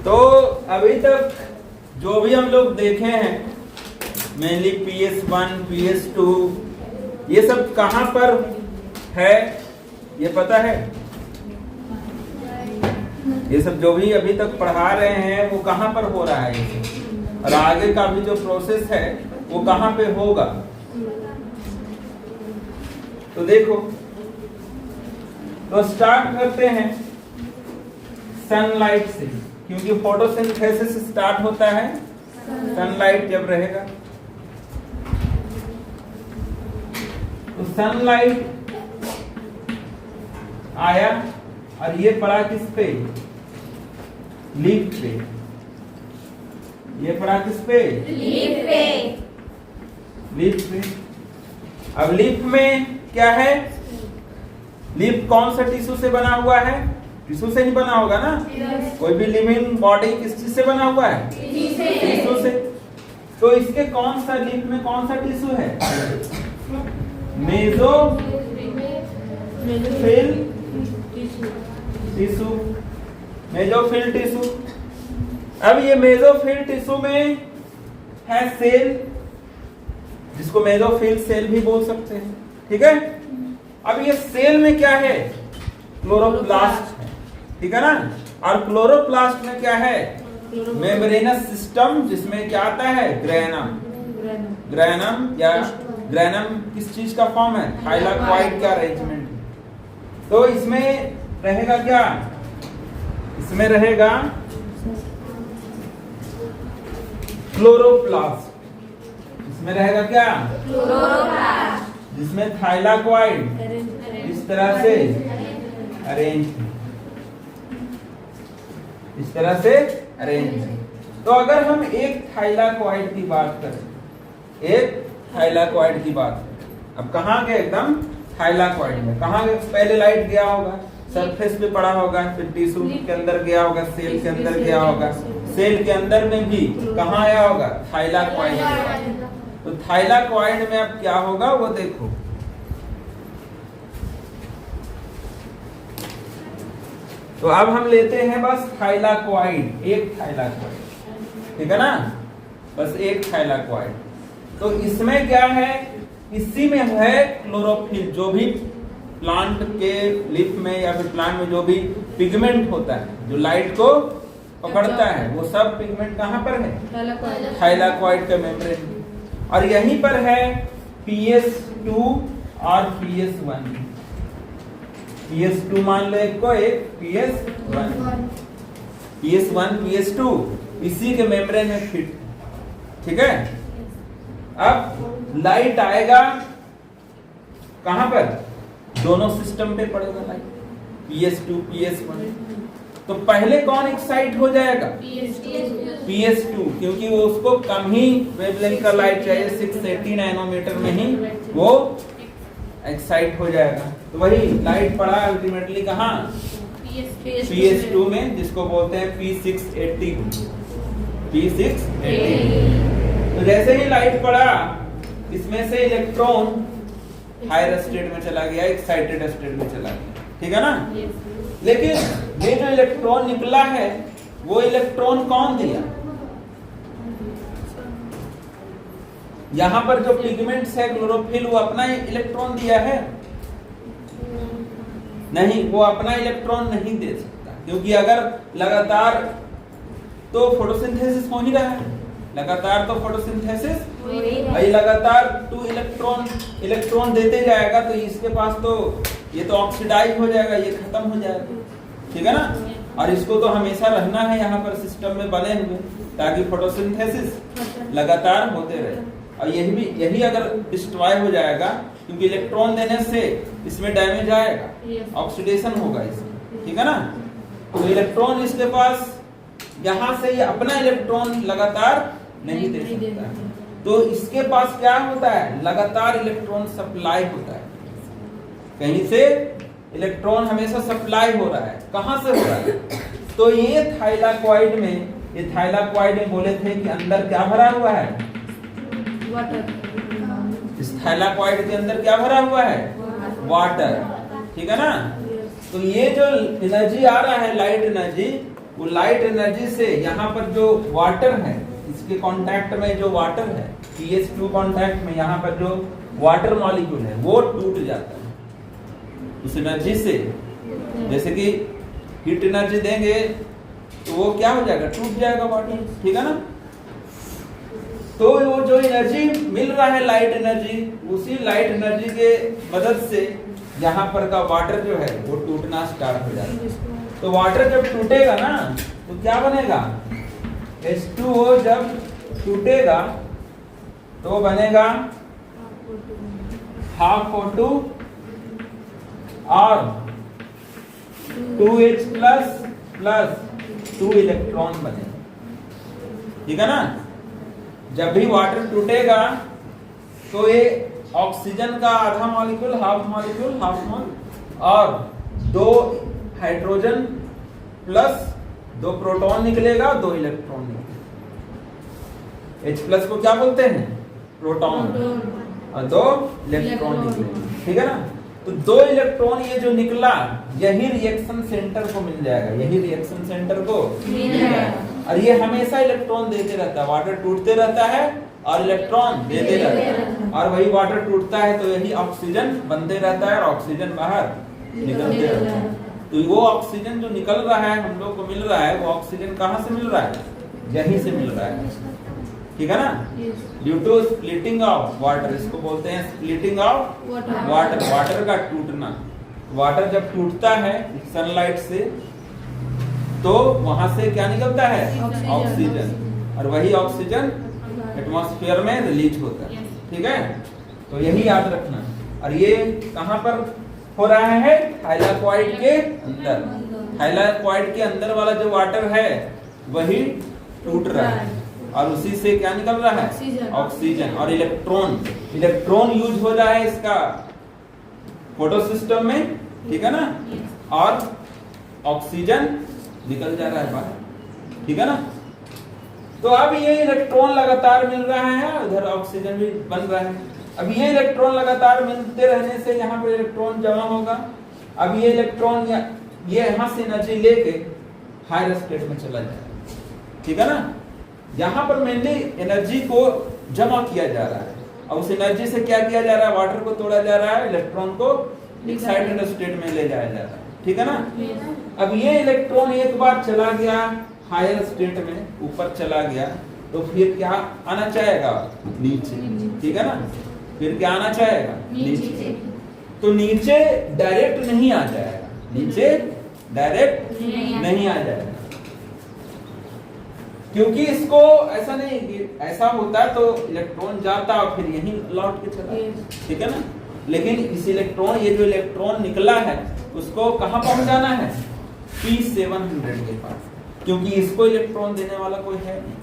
तो अभी तक जो भी हम लोग देखे हैं मेनली PS1, PS2, ये सब कहाँ पर है ये पता है? ये सब जो भी अभी तक पढ़ा रहे हैं वो कहाँ पर हो रहा है ये सब? और आगे का भी जो प्रोसेस है वो कहाँ पे होगा? तो देखो, तो स्टार्ट करते हैं सनलाइट से, क्योंकि फोटोसिंथेसिस स्टार्ट होता है सनलाइट जब रहेगा। तो सनलाइट आया और ये पड़ा किस पे? लीफ पे। ये पड़ा किस पे? लीफ पे। लीफ पे। अब लीफ में क्या है? लीफ कौन सा टिश्यू से बना हुआ है? टिश्यू से ही बना होगा ना? कोई भी लिविंग बॉडी किस चीज से बना हुआ है? टिश्यू से। तो इसके कौन सा लीफ में कौन सा टिश्यू है? Mesophyll tissue. Mesophyll tissue. अब ये मेसोफिल टिश्यू में है सेल, जिसको मेसोफिल सेल भी बोल सकते हैं, ठीक है? अब ये सेल में क्या है? क्लोरोप्लास्ट है, ठीक है ना? और क्लोरोप्लास्ट में क्या है? मेम्ब्रेनस सिस्टम, जिसमें क्या आता है? ग्रैनम। ग्रैनम या ग्रैनम किस चीज का फॉर्म है? थाइलाकॉइड का अरेंजमेंट। तो इसमें रहेगा क्या? इसमें रहेगा क्लोरोप्लास्ट। इसमें रहेगा क्या? क्लोरोप्लास्ट। जिसमें थाइलाकॉइड इस तरह से अरेंज, इस तरह से अरेंज। तो अगर हम एक थाइलाकॉइड की बात करें, एक थाइलाकॉइड की बात करें, अब कहाँ गए? एकदम थाइलाकॉइड में कहाँ गए? पहले लाइट गया होगा, सरफेस पे पड़ा होगा, फिर टिश्यू के अंदर गया होगा, सेल के अंदर गया होगा, सेल के अंदर में भी कहाँ आया होगा? थाइलाकॉइड में। तो थाइलाकॉइड में अब क्या होगा वो देखो। तो अब हम लेते हैं बस थाइलाकॉइड, एक थाइलाकॉइड, ठीक है ना? बस एक थाइलाकॉइड। तो इसमें क्या है? इसी में है क्लोरोफिल। जो भी प्लांट के लीफ में या फिर प्लांट में जो भी पिगमेंट होता है जो लाइट को पकड़ता है, वो सब पिगमेंट कहाँ पर है? थाइलाकॉइड का मेम्ब्रेन। और यहीं पर है PS2 और PS1। PS2 मान लो एक को, एक PS1। PS1 PS2 इसी के मेम्ब्रेन में फिट, ठीक है? अब लाइट आएगा कहां पर? दोनों सिस्टम पे पड़ेगा लाइट, PS2 PS1। तो पहले कौन एक्साइट हो जाएगा? PS2, क्योंकि वो उसको कम ही वेवलेंथ का लाइट चाहिए, 680 नैनोमीटर में ही वो एक्साइट हो जाएगा। तो वही लाइट पड़ा अल्टीमेटली कहाँ? PS2 में, जिसको बोलते हैं P680। तो जैसे ही लाइट पड़ा, इसमें से इलेक्ट्रॉन हायर स्टेट में चला गया, एक्साइटेड स्टेट में चला गया, ठीक है ना? लेकिन ये जो इलेक्ट्रॉन निकला है, वो इलेक्ट्रॉन कौन दिया? यहाँ पर जो पिगमेंट्स है क्लोरोफिल, वो अपना इलेक्ट्रॉन दिया है? नहीं, वो अपना इलेक्ट्रॉन नहीं दे सकता, क्योंकि अगर लगातार तो फोटोसिंथेसिस हो ही रहा है, लगातार तो फोटोसिंथेसिस भाई लगातार 2 इलेक्ट्रॉन देते जाएगा, तो इसके पास तो ये तो ऑक्सीडाइज हो जाएगा, ये खत्म हो जाएगा, ठीक है ना? और इसको तो हमेशा रहना है यहाँ पर सिस्टम में बने हुए, ताकि फोटोसिंथेसिस लगातार होते रहे। और यही अगर डिस्ट्रॉय हो जाएगा, क्योंकि इलेक्ट्रॉन देने से इसमें डैमेज आएगा, ऑक्सीडेशन होगा इसमें, ठीक है ना? तो इलेक्ट्रॉन इसके पास यहाँ से ये अपना इलेक्ट्रॉन लगातार नहीं दे सकता, तो इसके पास क्या होता है? लगातार इलेक्ट्रॉन सप्लाई होता है, कहीं से इलेक्ट्रॉन हमेशा सप्लाई हो रहा है। कहां से हो रहा है? तो ये थाइलाकॉइड में बोले थे कि अंदर क्या भरा हुआ है? वाटर। इस थाइलाकॉइड के अंदर क्या भरा हुआ है? वाटर, ठीक है ना? तो ये जो एनर्जी आ रहा है लाइट एनर्जी, वो लाइट एनर्जी से यहाँ पर जो वाटर है, इसके कांटेक्ट में जो वाटर है, PH2 कांटेक्ट में यहाँ पर जो वाटर मॉलिक्यूल है वो टूट जाता है उस एनर्जी से। जैसे कि हीट एनर्जी देंगे तो वो क्या हो जाएगा, टूट जाएगा वाटर, ठीक है ना। तो वो जो एनर्जी मिल रहा है लाइट एनर्जी, उसी लाइट एनर्जी के मदद से यहाँ पर का वाटर जो है वो टूटना स्टार्ट हो जाता है। तो वाटर जब टूटेगा ना तो क्या बनेगा, H2O जब टूटेगा तो बनेगा हाफ O2 और 2H प्लस प्लस 2 इलेक्ट्रॉन बनेगा, ठीक है ना। जब भी वाटर टूटेगा तो ये ऑक्सीजन का आधा मॉलिक्यूल, हाफ मोल और 2 हाइड्रोजन प्लस 2 प्रोटॉन निकलेगा, 2 इलेक्ट्रॉन निकलेगा। H प्लस को क्या बोलते हैं, प्रोटॉन, और 2 इलेक्ट्रॉन निकलेगा, ठीक है ना। तो 2 इलेक्ट्रॉन ये जो निकला, यही रिएक्शन सेंटर को मिल जाएगा, यही रिएक्शन सेंटर को मिल जाएगा। और ये हमेशा इलेक्ट्रॉन देते रहता है, वाटर टूटते रहता है और इलेक्ट्रॉन देते रहता है, और वही वाटर टूटता है तो यही ऑक्सीजन बनते रहता है और ऑक्सीजन बाहर निकलते रहता है। तो वो ऑक्सीजन जो निकल रहा है, हम लोग को मिल रहा है, वो ऑक्सीजन कहाँ से मिल रहा है, यहीं से मिल रहा है, ठीक है ना। Due to splitting of water, इसको बोलते हैं स्प्लिटिंग ऑफ वाटर, वाटर का टूटना। वाटर जब टूटता है सनलाइट से तो वहां से क्या निकलता है, ऑक्सीजन, और वही ऑक्सीजन एटमॉस्फेयर में रिलीज होता है, ठीक है। तो यही याद रखना। और ये कहां पर हो रहा है, थाइलाकोइड के अंदर। थाइलाकोइड के अंदर वाला जो वाटर है वही टूट रहा है और उसी से क्या निकल रहा है, ऑक्सीजन और इलेक्ट्रॉन यूज हो रहा है इसका फोटो सिस्टम में, ठीक है ना। और ऑक्सीजन निकल जा रहा है बाहर, ठीक है ना। तो अब ये इलेक्ट्रॉन लगातार मिल रहा है, उधर ऑक्सीजन भी बन रहा है। अब ये इलेक्ट्रॉन लगातार मिलते रहने से यहाँ पे इलेक्ट्रॉन जमा होगा। अब ये इलेक्ट्रॉन ये यहाँ से एनर्जी लेके हायर स्टेट में चला जाएगा, ठीक है ना। यहाँ पर मेनली एनर्जी को जमा किया जा रहा है और उस एनर्जी से क्या किया जा रहा है, वाटर को तोड़ा जा रहा है, इलेक्ट्रॉन को एक्साइटेड स्टेट में ले जाया जा रहा है, ठीक है ना। अब ये इलेक्ट्रॉन एक बार चला गया हायर स्टेट में, ऊपर चला गया, तो फिर क्या आना चाहेगा, नीचे, ठीक है ना। फिर क्या आना चाहेगा, नीचे। तो नीचे डायरेक्ट नहीं आ जाएगा, नीचे डायरेक्ट नहीं आ जाएगा, क्योंकि इसको ऐसा नहीं कि ऐसा होता है तो इलेक्ट्रॉन जाता और फिर यहीं लौट के चला, ठीक है ना। लेकिन इस इलेक्ट्रॉन, ये जो इलेक्ट्रॉन निकला है उसको कहां पहुंचाना है, P700 के पास, क्योंकि इसको इलेक्ट्रॉन देने वाला कोई है नहीं।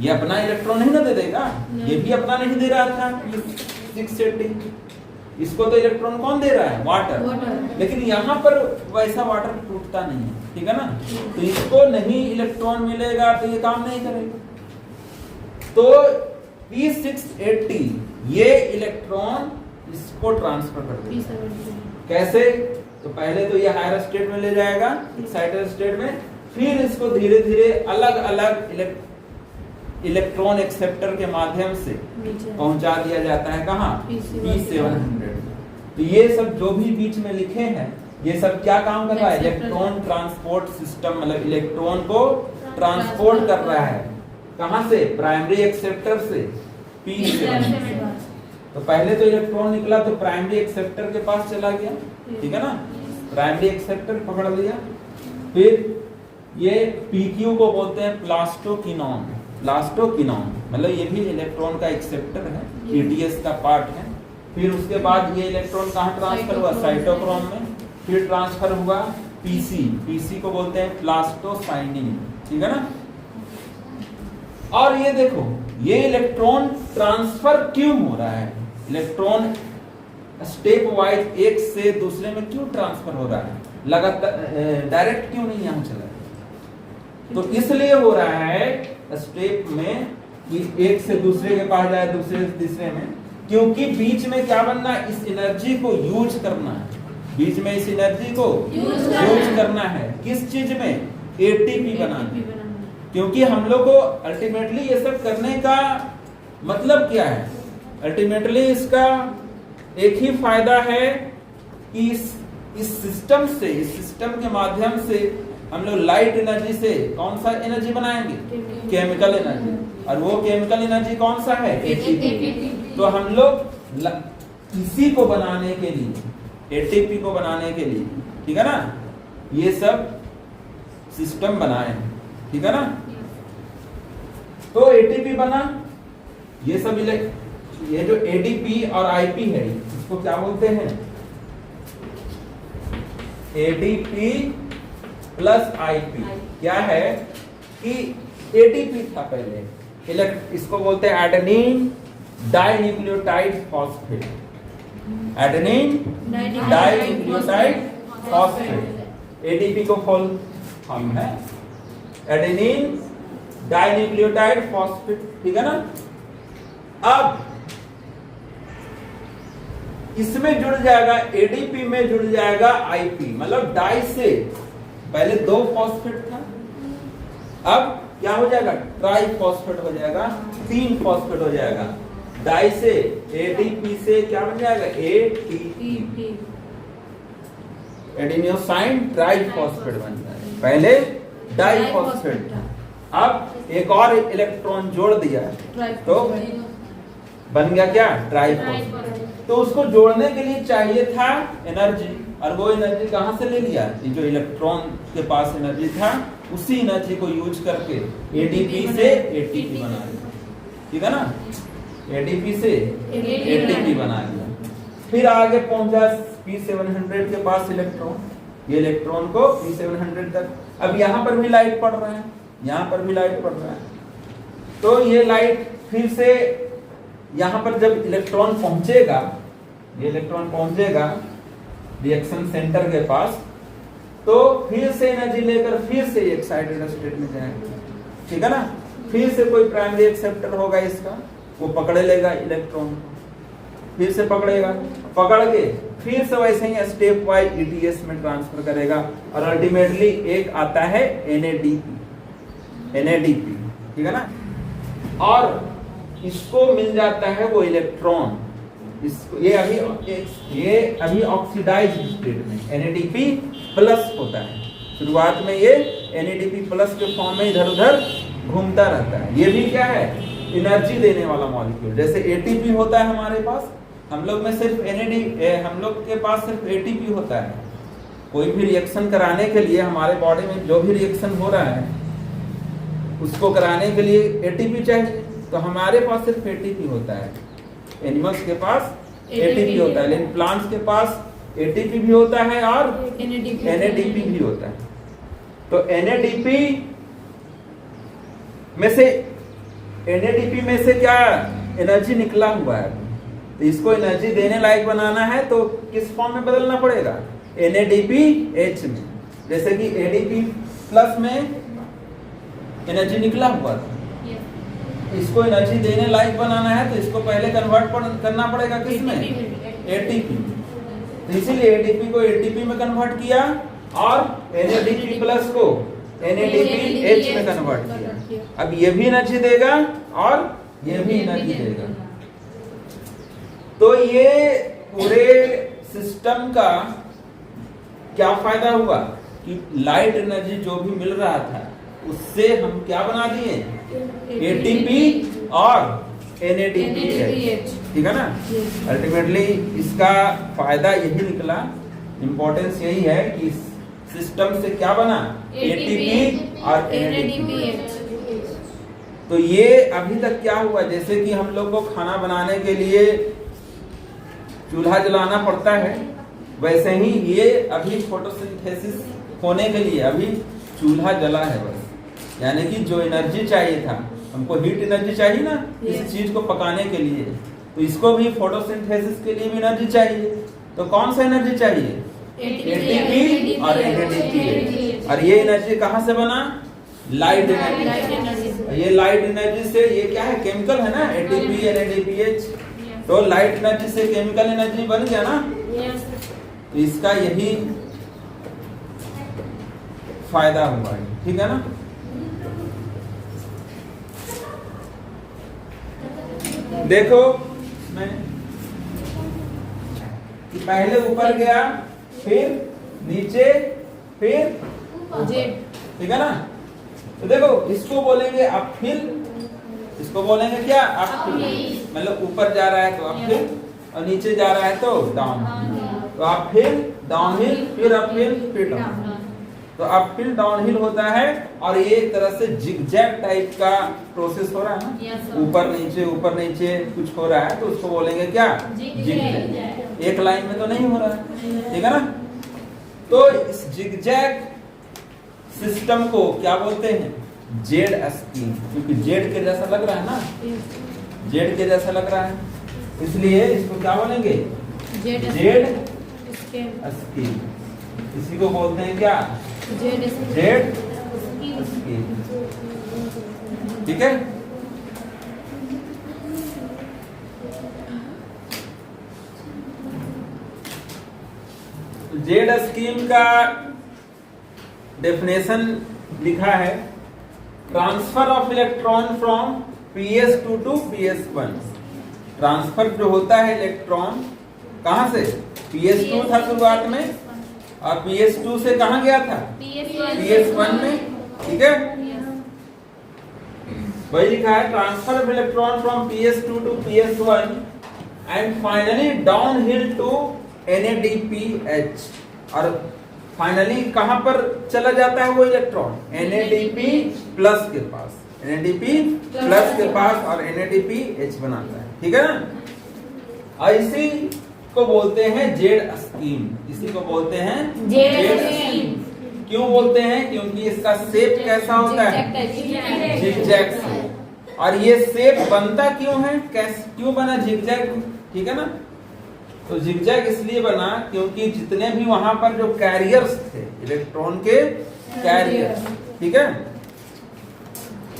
ये अपना इलेक्ट्रॉन नहीं ना दे देगा, ये भी अपना नहीं दे रहा था 680। इसको तो इलेक्ट्रॉन कौन दे रहा है, वाटर। लेकिन यहाँ पर वैसा वाटर टूटता नहीं है, ठीक है ना। तो इसको नहीं इलेक्ट्रॉन मिलेगा तो ये काम नहीं करेगा। तो P680 ये इलेक्ट्रॉन इसको ट्रांसफर कर देगा। कैसे, तो पहले तो ये हायर स्टेट में ले जाएगा, एक्साइटेड स्टेट में, फिर इसको धीरे धीरे अलग अलग इलेक्ट्रॉन एक्सेप्टर के माध्यम से पहुंचा दिया जाता है, कहाँ, P700। तो ये सब जो भी बीच में लिखे हैं ये सब क्या काम कर रहा है, इलेक्ट्रॉन ट्रांसपोर्ट सिस्टम, मतलब इलेक्ट्रॉन को ट्रांसपोर्ट कर रहा है, कहां से, प्राइमरी एक्सेप्टर से P700। तो पहले तो इलेक्ट्रॉन निकला तो प्राइमरी एक्सेप्टर के पास चला गया, ठीक है ना, प्राइमरी एक्सेप्टर पकड़ लिया। फिर ये PQ को बोलते हैं प्लास्टोकिनॉन, मतलब ये भी इलेक्ट्रॉन का एक्सेप्टर है, ETS का पार्ट है। फिर उसके बाद ये इलेक्ट्रॉन कहाँ ट्रांसफर हुआ, साइटोक्रोम में, फिर ट्रांसफर हुआ PC को बोलते हैं प्लास्टोसाइनिन, ठीक है ना। और ये देखो, ये इलेक्ट्रॉन ट्रांसफर क्यों हो रहा है, इलेक्ट्रॉन स्टेप वाइज एक से दूसरे में क्यों ट्रांसफर हो रहा है, लगातार डायरेक्ट क्यों नहीं यहाँ चला, तो इसलिए हो रहा है स्टेप में कि एक से दूसरे के पास जाए, दूसरे से तीसरे में, क्योंकि बीच में क्या बनना है, इस एनर्जी को यूज करना है, बीच में इस एनर्जी को यूज करना है। किस चीज में? एटीपी बनाने। क्योंकि हम लोग को अल्टीमेटली ये सब करने का मतलब क्या है? अल्टीमेटली इसका एक ही फायदा है कि इस सिस्टम के माध्यम से हम लोग लाइट एनर्जी से कौन सा एनर्जी बनाएंगे? Chemical energy. और वो केमिकल एनर्जी कौन सा है? एटीपी। तो हम लोग इसी को बनाने के लिए, एटीपी को बनाने के लिए, ठीक है ना, ये सब सिस्टम बनाए हैं, ठीक है ना। तो एटीपी बना, ये सब ये जो एडीपी और आईपी है इसको क्या बोलते हैं? ADP plus IP. क्या है कि एटीपी था पहले, इसको बोलते हैं adenine dinucleotide phosphate. Adenine dinucleotide phosphate, ADP को फुल फॉर्म है एडेनिन डाइन्यूक्लियोटाइड फॉस्फेट, ठीक है ना। अब इसमें जुड़ जाएगा, एडीपी में जुड़ जाएगा आईपी, मतलब डाई से पहले 2 फॉस्फेट था, अब क्या हो जाएगा? ट्राई फॉस्फेट हो जाएगा, 3 फॉस्फेट हो जाएगा। डाई से एडीपी से क्या बन जाएगा? एटीपी, एडेनोसाइन ट्राई फॉस्फेट बन जाएगा। पहले डाई फॉस्फेट था, अब एक और इलेक्ट्रॉन जोड़ दिया तो बन गया क्या? Try phosphate. तो उसको जोड़ने के लिए चाहिए था एनर्जी, और वो एनर्जी कहां से ले लिया? ये जो इलेक्ट्रॉन के पास एनर्जी था उसी एनर्जी को यूज करके एडीपी से एटीपी बना लिया, ठीक है ना। एडीपी से एटीपी बना लिया। फिर आगे पहुंचा P700 के पास इलेक्ट्रॉन, ये इलेक्ट्रॉन को P700 तक। अब यहाँ पर भी लाइट पड़ रहा है, यहाँ पर भी लाइट पड़ रहा है, तो ये लाइट फिर से यहाँ पर जब इलेक्ट्रॉन पहुंचेगा, ये इलेक्ट्रॉन पहुंचेगा रिएक्शन सेंटर के पास, तो फिर से एनर्जी लेकर फिर से एक्साइटेड स्टेट में जाएगा, ठीक है ना। फिर से कोई प्राइमरी एक्सेप्टर होगा इसका, वो पकड़ लेगा इलेक्ट्रॉन को, फिर से पकड़ेगा, पकड़ के फिर से वैसे ही स्टेप वाइज ईटीएस में ट्रांसफर करेगा, और अल्टीमेटली एक आता है एनएडीपी, ठीक है ना। और इसको मिल जाता है वो इलेक्ट्रॉन, इसको ये अभी ऑक्सीडाइज्ड स्टेट में NADP प्लस होता है। शुरुआत में ये NADP प्लस के फॉर्म में इधर उधर घूमता रहता है। ये भी क्या है? एनर्जी देने वाला मॉलिक्यूल। जैसे ATP होता है हमारे पास, हम लोग में सिर्फ हम लोग के पास सिर्फ ATP होता है। कोई भी रिएक्शन कराने के लिए हमारे बॉडी में जो भी रिएक्शन हो रहा है उसको कराने के लिए ATP चाहिए, तो हमारे पास सिर्फ ATP होता है। एनिमल्स के पास ATP होता है, लेकिन प्लांट्स के पास ATP भी होता है और NADP भी होता है। तो NADP में से क्या एनर्जी निकला हुआ है, तो इसको एनर्जी देने लायक बनाना है तो किस फॉर्म में बदलना पड़ेगा? NADPH में। जैसे कि ADP प्लस में एनर्जी निकला हुआ था, इसको एनर्जी देने लायक बनाना है तो इसको पहले कन्वर्ट करना पड़ेगा किसमें? ATP। तो इसीलिए ADP को ATP में कन्वर्ट किया और NADP प्लस को NADPH में कन्वर्ट किया। अब ये भी एनर्जी देगा और ये भी एनर्जी देगा। तो ये पूरे सिस्टम का क्या फायदा हुआ कि लाइट एनर्जी जो भी मिल रहा था उससे हम क्या बना दिए? ATP और NADPH, ठीक है ना। अल्टीमेटली इसका फायदा यही निकला, इंपॉर्टेंस यही है कि सिस्टम से क्या बना? ATP और NADPH। तो ये अभी तक क्या हुआ, जैसे कि हम लोग को खाना बनाने के लिए चूल्हा जलाना पड़ता है, वैसे ही ये अभी फोटोसिंथेसिस होने के लिए अभी चूल्हा जला है बस। यानी कि जो एनर्जी चाहिए था, हमको हीट एनर्जी चाहिए ना इस चीज को पकाने के लिए, तो इसको भी फोटोसिंथेसिस के लिए भी एनर्जी चाहिए। तो कौन सा एनर्जी चाहिए? ATP और NADPH। और ये एनर्जी कहाँ से बना? Light energy. ये लाइट एनर्जी से, ये क्या है? केमिकल है ना, ATP NADPH। तो लाइट एनर्जी से केमिकल एनर्जी बन गया ना। तो इसका यही फायदा हुआ है, ठीक है ना। देखो मैं कि पहले ऊपर गया, फिर नीचे, फिर ठीक है ना। तो देखो इसको बोलेंगे अपहिल, इसको बोलेंगे क्या अपहिल, मतलब ऊपर जा रहा है तो अपहिल और नीचे जा रहा है तो डाउनहिल। तो अपहिल, डाउनहिल, फिर अपहिल, फिर डाउनहिल। तो अपहिल डाउनहिल होता है और ये एक तरह से जिगजैग टाइप का प्रोसेस हो रहा है ना, ऊपर नीचे कुछ हो रहा है तो उसको बोलेंगे क्या जिगजैग। एक लाइन में तो नहीं हो रहा है, ठीक है ना। तो इस जिगजैग सिस्टम को क्या बोलते हैं, जेड स्कीम, क्योंकि जेड के जैसा लग रहा है ना, जेड के जैसा लग रहा है, इसलिए इसको क्या बोलेंगे जेड स्कीम। इसी को बोलते हैं क्या जेड स्कीम, ठीक है। जेड स्कीम का डेफिनेशन लिखा है, transfer of electron from PS2 to PS1। Transfer जो होता है इलेक्ट्रॉन कहां से, PS2 था शुरुआत में और PS2 से कहां गया था PS1 में, ठीक है। वही लिखा है, transfer of electron from PS2 to PS1 and finally downhill to NADPH। और फाइनली कहां पर चला जाता है वो इलेक्ट्रॉन, NADP प्लस के पास, NADP प्लस के पास और NADPH बनाता है, ठीक है ना। इसी को बोलते हैं जेड स्कीम, इसी को बोलते हैं जेड स्कीम। क्यों बोलते हैं, क्योंकि इसका शेप कैसा होता है, जिगजैग से। और ये शेप बनता क्यों है, कैसे क्यों बना जिगजैग, ठीक है ना। तो जिगजैग इसलिए बना क्योंकि जितने भी वहां पर जो कैरियर्स थे, इलेक्ट्रॉन के कैरियर्स, ठीक है,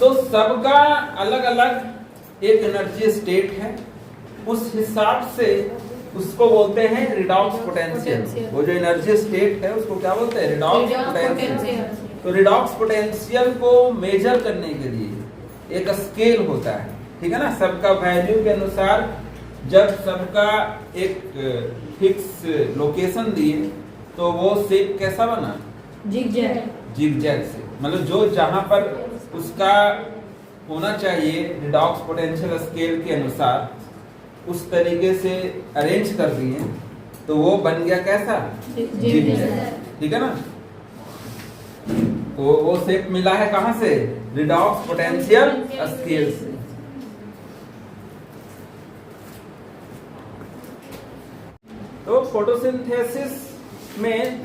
तो सबका अलग अलग एक एनर्जी स्टेट है, उस हिसाब से उसको बोलते हैं रिडॉक्स पोटेंशियल। वो जो एनर्जी स्टेट है उसको क्या बोलते हैं, रिडॉक्स पोटेंशियल। तो रिडॉक्स पोटेंशियल को मेजर करने के लिए एक स्केल होता है, ठीक है ना। सबका वैल्यू के अनुसार जब सबका एक फिक्स लोकेशन दिए तो वो शेप कैसा बना, जिगजैग से, मतलब जो जहां पर उसका होना चाहिए रिडॉक्स पोटेंशियल स्केल के अनुसार उस तरीके से अरेंज कर दिए तो वो बन गया कैसा, जिगजैग, ठीक है ना। तो वो शेप मिला है कहां से, रिडॉक्स पोटेंशियल स्केल से। तो फोटोसिंथेसिस में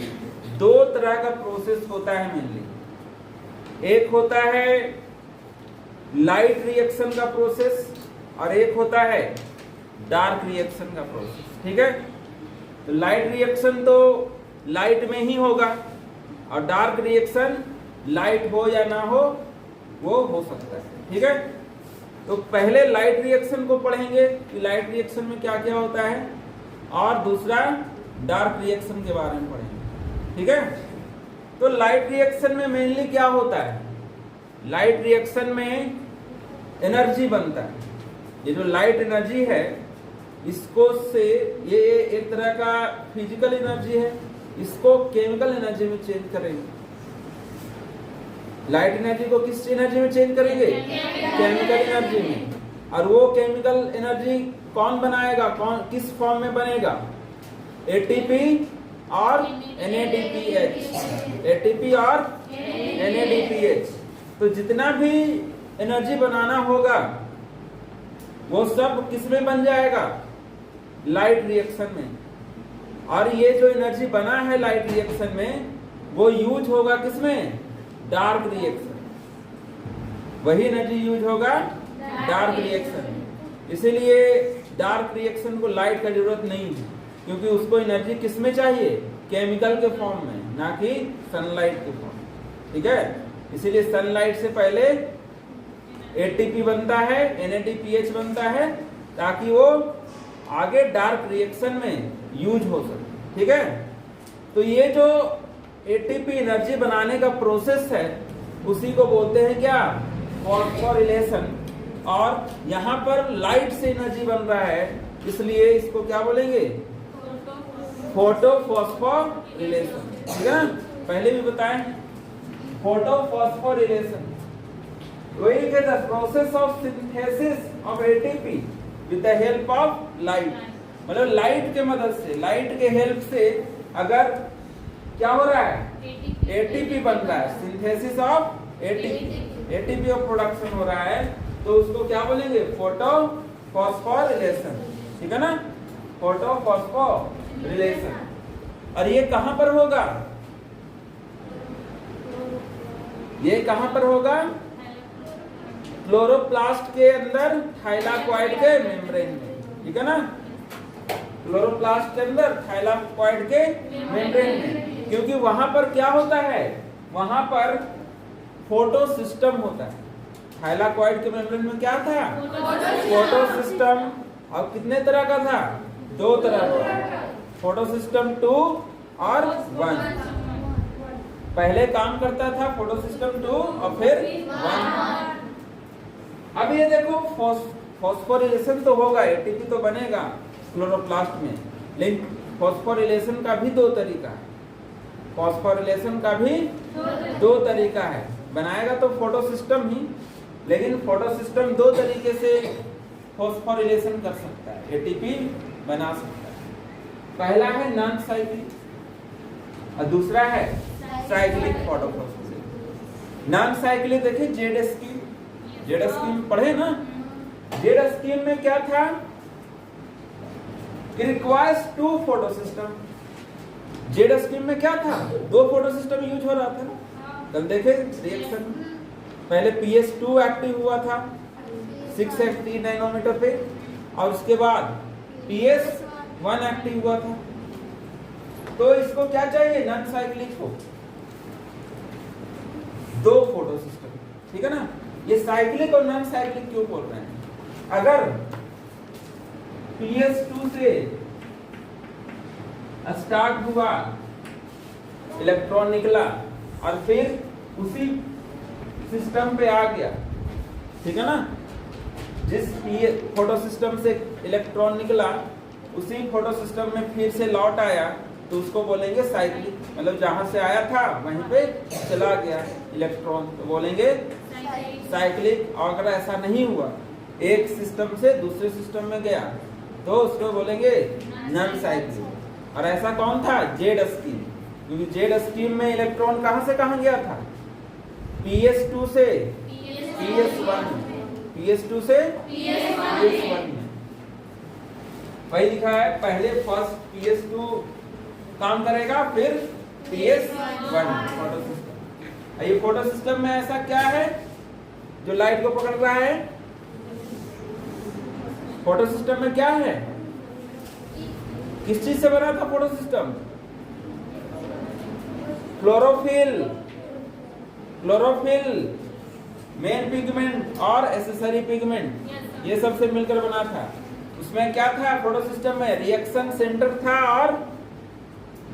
दो तरह का प्रोसेस होता है मेनली, एक होता है लाइट रिएक्शन का प्रोसेस और एक होता है डार्क रिएक्शन का प्रोसेस, ठीक है। तो लाइट रिएक्शन तो लाइट में ही होगा और डार्क रिएक्शन लाइट हो या ना हो वो हो सकता है, ठीक है। तो पहले लाइट रिएक्शन को पढ़ेंगे कि लाइट रिएक्शन में क्या क्या होता है, और दूसरा डार्क रिएक्शन के बारे में पढ़ेंगे, ठीक है। तो लाइट रिएक्शन में मेनली क्या होता है, लाइट रिएक्शन में एनर्जी बनता है। ये जो लाइट एनर्जी है इसको से ये एक तरह का फिजिकल एनर्जी है, इसको केमिकल एनर्जी में चेंज करेंगे। लाइट एनर्जी को किस एनर्जी में चेंज करेंगे, केमिकल एनर्जी में। और वो केमिकल एनर्जी कौन बनाएगा, कौन किस फॉर्म में बनेगा, ATP और NADPH, ATP और NADPH। तो जितना भी एनर्जी बनाना होगा वो सब किस में बन जाएगा, लाइट रिएक्शन में। और ये जो एनर्जी बना है लाइट रिएक्शन में वो यूज होगा किसमें, डार्क रिएक्शन। वही एनर्जी यूज होगा डार्क रिएक्शन में। इसीलिए डार्क रिएक्शन को लाइट का जरूरत नहीं है, क्योंकि उसको एनर्जी किस में चाहिए, केमिकल के फॉर्म में, ना कि सनलाइट के फॉर्म में, ठीक है। इसीलिए सनलाइट से पहले ATP बनता है, NADPH बनता है, ताकि वो आगे डार्क रिएक्शन में यूज हो सके, ठीक है। तो ये जो एटीपी एनर्जी बनाने का प्रोसेस है उसी को बोलते हैं क्या, फॉस्फोरिलेशन। और यहाँ पर लाइट से एनर्जी बन रहा है इसलिए इसको क्या बोलेंगे, फोटोफॉस्फोरिलेशन। ठीक है ना, पहले भी बताएं फोटोफॉस्फोरिलेशन। वही है the process of synthesis of ATP with the help of light. मतलब लाइट के मदद से, लाइट के हेल्प से अगर क्या हो रहा है, एटीपी बन रहा है, synthesis of ATP, ATP of production हो रहा है, तो उसको क्या बोलेंगे, फोटोफॉस्फोरिलेशन। ठीक है ना, फोटोफॉस्फोरिलेशन। और ये कहां पर होगा, ये कहां पर होगा, क्लोरोप्लास्ट के अंदर थाइलाकॉइड के मेम्ब्रेन में। ठीक है ना, क्लोरोप्लास्ट के अंदर थाइलाकॉइड के मेम्ब्रेन में, क्योंकि वहां पर क्या होता है, वहां पर फोटो सिस्टम होता है। थाइलाकॉइड के मेम्ब्रेन में क्या था, फोटो सिस्टम। और कितने तरह का था, 2 तरह का, फोटो सिस्टम 2 और 1। पहले काम करता था फोटो सिस्टम 2 और फिर 1। अब ये देखो फॉस्फोरिलेशन तो होगा, एटीपी तो बनेगा क्लोरोप्लास्ट में, लेकिन फॉस्फोरिलेशन का भी 2 तरीका है। फॉस्फोरिलेशन का भी 2 तरीका है। बनाएगा तो फोटो सिस्टम ही, लेकिन फोटो सिस्टम 2 तरीके से फॉस्फोरिलेशन कर सकता है, एटीपी बना सकता है। पहला है नॉन साइक्लिक और दूसरा है साइक्लिक फोटोफॉस्फोरिलेशन। नॉन साइक्लिक देखिए जेड स्कीम, जेड स्कीम पढ़े ना, जेड स्कीम में क्या था, requires 2 photo system. Z scheme में क्या था, 2 फोटो सिस्टम यूज हो रहा था ना। कल देखे रिएक्शन, पहले PS2 एक्टिव हुआ था 680 नैनोमीटर पे, और उसके बाद PS1 एक्टिव हुआ था। तो इसको क्या चाहिए, नॉन साइक्लिक को 2 फोटो सिस्टम। ठीक है ना, ये साइक्लिक और नॉन साइक्लिक क्यों बोल रहे हैं, अगर PS2 से स्टार्ट हुआ, इलेक्ट्रॉन निकला और फिर उसी सिस्टम पे आ गया, ठीक है ना, जिस फोटो सिस्टम से इलेक्ट्रॉन निकला उसी फोटो सिस्टम में फिर से लौट आया, तो उसको बोलेंगे साइक्लिक। मतलब जहां से आया था वहीं पे चला गया इलेक्ट्रॉन, तो बोलेंगे साइक्लिक। और अगर ऐसा नहीं हुआ, एक सिस्टम से दूसरे सिस्टम में गया, तो उसको बोलेंगे नॉन साइक्लिक। और ऐसा कौन था, जेड स्कीम, क्योंकि जेड स्कीम में इलेक्ट्रॉन कहां से कहां गया था, PS2 से PS1, PS2 से PS1 में। वही लिखा है, पहले फर्स्ट PS2 काम करेगा, फिर PS1 फोटो सिस्टम। ये फोटो सिस्टम में ऐसा क्या है जो लाइट को पकड़ रहा है, फोटो सिस्टम में क्या है, किस चीज से बना था photo system, chlorophyll, chlorophyll main pigment और एसेसरी पिगमेंट, ये सब से मिलकर बना था। उसमें क्या था फोटो सिस्टम में, रिएक्शन सेंटर था और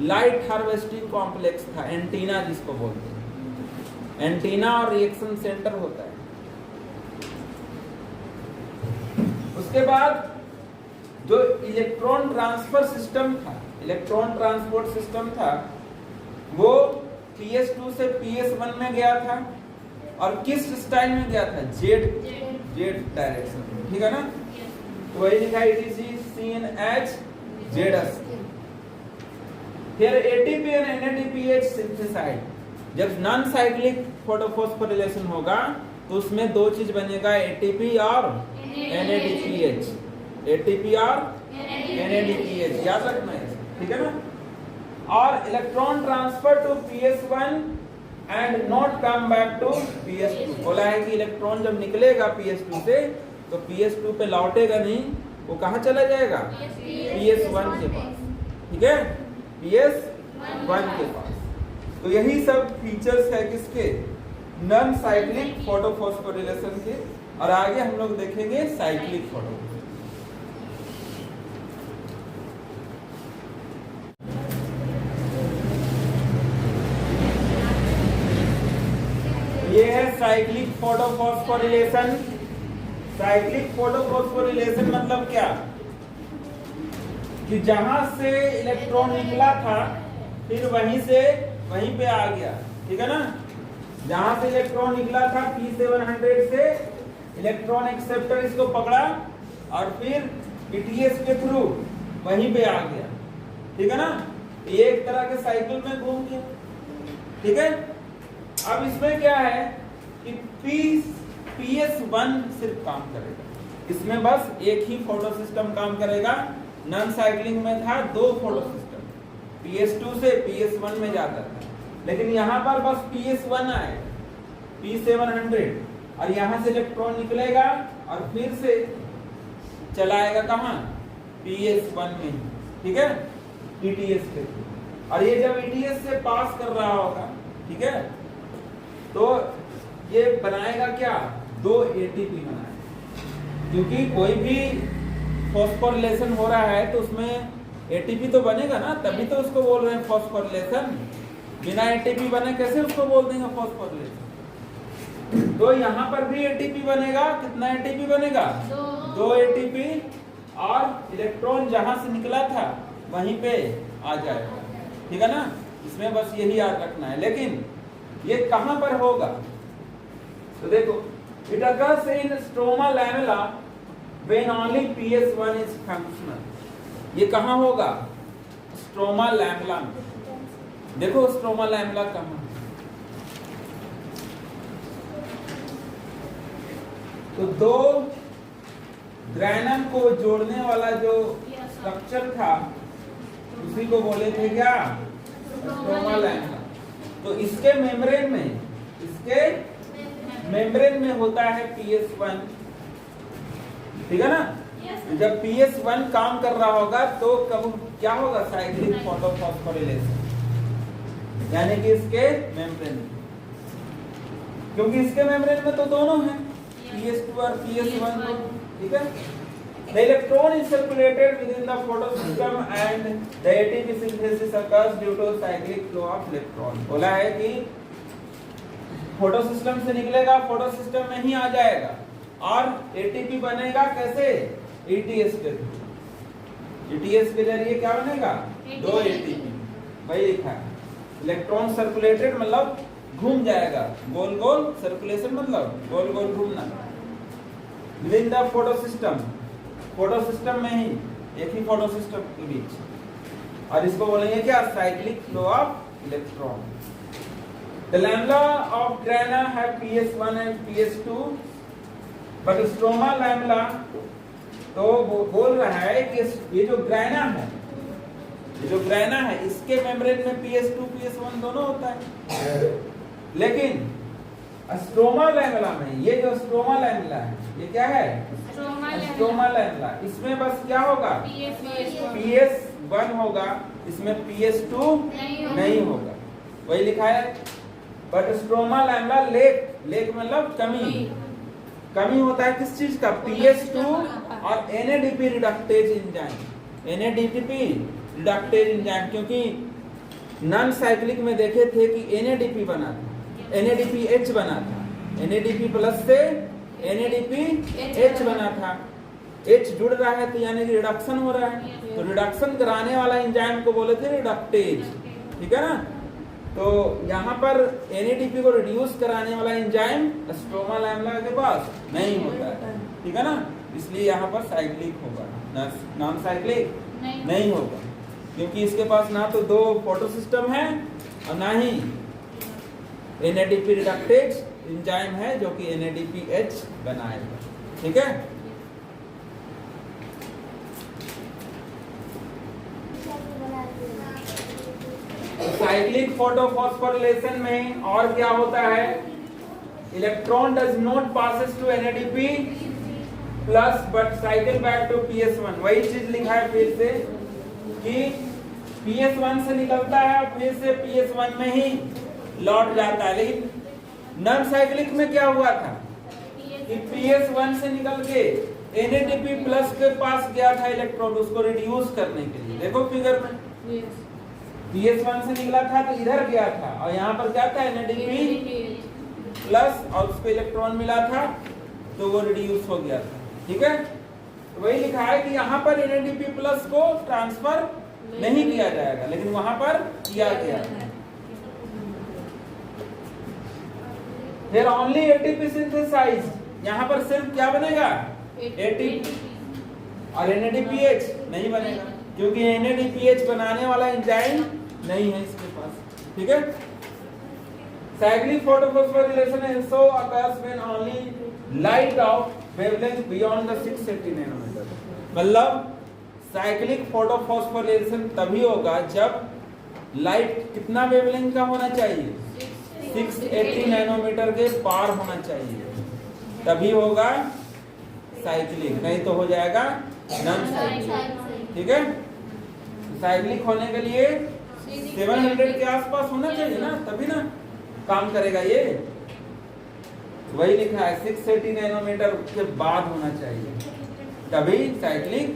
लाइट हार्वेस्टिंग कॉम्प्लेक्स था, एंटीना जिसको बोलते हैं। एंटीना और रिएक्शन सेंटर होता है। उसके बाद जो इलेक्ट्रॉन ट्रांसफर सिस्टम था, इलेक्ट्रॉन ट्रांसपोर्ट सिस्टम था, वो PS2 से PS1 में गया था। और किस स्टाइल में गया था, जेड डायरेक्शन, ठीक है ना, तो वही लिखा है, it is seen as Z scheme. फिर ATP और NADPH सिंथेसाइड, जब नॉन साइक्लिक फोटोफॉस्फोरिलेशन होगा तो उसमें 2 चीज बनेगा, ATP और NADPH, ATP और NADPH, याद रखना है, ठीक है ना। और electron transfer to PS1 and not come back to PS2। बोला है कि इलेक्ट्रॉन जब निकलेगा PS2 से तो PS2 पे लौटेगा नहीं, वो कहाँ चला जाएगा, PS1 के पास, ठीक है, PS1 के पास। तो यही सब फीचर्स है किसके, नॉन साइक्लिक फोटोफॉस्फोरिलेशन के। और आगे हम लोग देखेंगे cyclic photo. Cyclic photophosphorylation. Cyclic photophosphorylation मतलब क्या कि जहां से इलेक्ट्रॉन निकला था फिर वहीं से वहीं पे आ गया, ठीक है ना। जहां से इलेक्ट्रॉन निकला था P700 से इलेक्ट्रॉन एक्सेप्टर इसको पकड़ा और फिर ETS के थ्रू वहीं पे आ गया, ठीक है ना। एक तरह के साइकिल में घूम गया, ठीक है। अब इसमें क्या है कि PS1 सिर्फ काम करेगा, इसमें बस एक ही फोटो सिस्टम काम करेगा। नॉन साइक्लिंग में था दो फोटो सिस्टम, PS2 से PS1 में जाता था, लेकिन यहाँ पर बस PS1 आए P700 और यहाँ से इलेक्ट्रॉन निकलेगा और फिर से चलाएगा कहाँ PS1 में, ठीक है, ETS के थ्रू। और ये जब ETS से पास कर रहा होगा, ठीक है, तो ये बनाएगा क्या, 2 ATP बनाएगा। क्योंकि कोई भी फॉस्फोरिलेशन हो रहा है तो उसमें ATP तो बनेगा ना, तभी तो उसको बोल रहे हैं फॉस्फोरिलेशन। बिना ATP बने कैसे उसको बोल देंगे फॉस्फोरिलेशन। तो यहाँ पर भी ATP बनेगा। कितना ATP बनेगा, 2 ATP, और इलेक्ट्रॉन जहां से निकला था वहीं पे आ जाएगा, ठीक है ना। इसमें बस यही याद रखना है। लेकिन ये कहां पर होगा, तो देखो, it occurs in stroma lamella when only PS1 is functional. ये कहां होगा, स्ट्रोमा लैमेला में। देखो स्ट्रोमा लैमेला कहां, तो दो ग्रैनम को जोड़ने वाला जो स्ट्रक्चर था उसी को बोले थे क्या, स्ट्रोमा लैमेला। तो इसके मेम्ब्रेन में होता है PS1, ठीक है ना। जब PS1 काम कर रहा होगा तो कब क्या होगा, साइक्लिक फोटोफॉस्फोरिलेशन, यानी कि इसके मेम्ब्रेन में, क्योंकि इसके मेम्ब्रेन में तो दोनों हैं, PS2 और PS1, ठीक है। The electron is circulated within the photosystem and the ATP synthesis occurs due to cyclic flow of electron। बोला है कि फोटोसिस्टम से निकलेगा, फोटोसिस्टम में ही आ जाएगा, और ATP बनेगा कैसे, ETS के थ्रू। ETS के जरिए क्या बनेगा, 2 ATP, वही लिखा है। इलेक्ट्रॉन सर्कुलेटेड मतलब घूम जाएगा, गोल गोल, सर्कुलेशन मतलब गोल गोल घूमना। विद द फोटोसिस्टम, फोटोसिस्टम में ही, एक ही फोटोसिस्टम के बीच, और इसको बोलेंगे क्या, cyclic flow of electron. The lamella of grana है PS1 and PS2, but stroma lamella तो बोल रहा है कि ये जो ग्रैना है, इसके मेम्ब्रेन में PS2 PS1 दोनों होता है। लेकिन स्ट्रोमा लैमेला में, ये जो स्ट्रोमा लैमेला है, ये क्या है, स्ट्रोमा लैमेला, इसमें बस क्या होगा, PS1 होगा, इसमें PS2 नहीं होगा, वही लिखा है। बट स्ट्रोमा लैमेला लेक मतलब कमी होता है किस चीज का, PS2 और NADP reductase enzyme, NADP reductase enzyme. क्योंकि नॉन साइक्लिक में देखे थे कि NADP बना था, NADPH बना था, NADP प्लस से NADPH बना था। H जुड़ रहा है तो यानी कि रिडक्शन हो रहा है, तो रिडक्शन कराने वाला एंजाइम को बोले थे रिडक्टेज, ठीक है ना। तो यहाँ पर NADP को रिड्यूस कराने वाला एंजाइम स्ट्रोमा लैमेला के पास नहीं होता है, ठीक है ना। इसलिए यहाँ पर साइक्लिक होगा, नॉन साइक्लिक नहीं होगा, क्योंकि इसके पास ना तो 2 फोटो सिस्टम है और ना ही NADP रिडक्टेज एंजाइम है जो कि NADPH बनाएगा, ठीक है। साइक्लिक फोटोफॉस्फोरिलेशन में और क्या होता है, electron does not passes to NADP plus but cycle back to PS1। वही चीज लिखा है फिर से कि PS1 से निकलता है फिर से PS1 में ही लौट जाता है। लेकिन नॉन साइक्लिक में क्या हुआ था कि PS1 से निकल के NADP प्लस के पास गया था इलेक्ट्रॉन, उसको रिड्यूस करने के लिए। देखो फिगर में PS1 से निकला था तो इधर गया था, और यहाँ पर क्या था NADP प्लस और उसको इलेक्ट्रॉन मिला था तो वो रिड्यूस हो गया था। ठीक है, तो वही लिखा है कि यहाँ पर NADP प्लस को ट्रांसफर नहीं किया जाएगा, लेकिन वहां पर किया गया। फिर ओनली ATP सिंथेसाइज, यहाँ पर सिर्फ क्या बनेगा ATP, और NADPH नहीं बनेगा क्योंकि NADPH बनाने वाला एंजाइम नहीं है इसके पास। ठीक है, cyclic photosphorylation also occurs when only light of wavelength beyond the 680 nanometre. मतलब साइक्लिक फोटोफॉस्फोरिलेशन तभी होगा जब लाइट कितना वेवलेंथ का होना चाहिए 680 नैनोमीटर के पार होना चाहिए, तभी होगा साइक्लिक, नहीं तो हो जाएगा नॉन साइक्लिक। ठीक है, साइक्लिक होने के लिए 700 के आसपास होना चाहिए ना, तभी ना काम करेगा ये। वही लिखा है 680 नैनोमीटर के बाद होना चाहिए, तभी साइक्लिक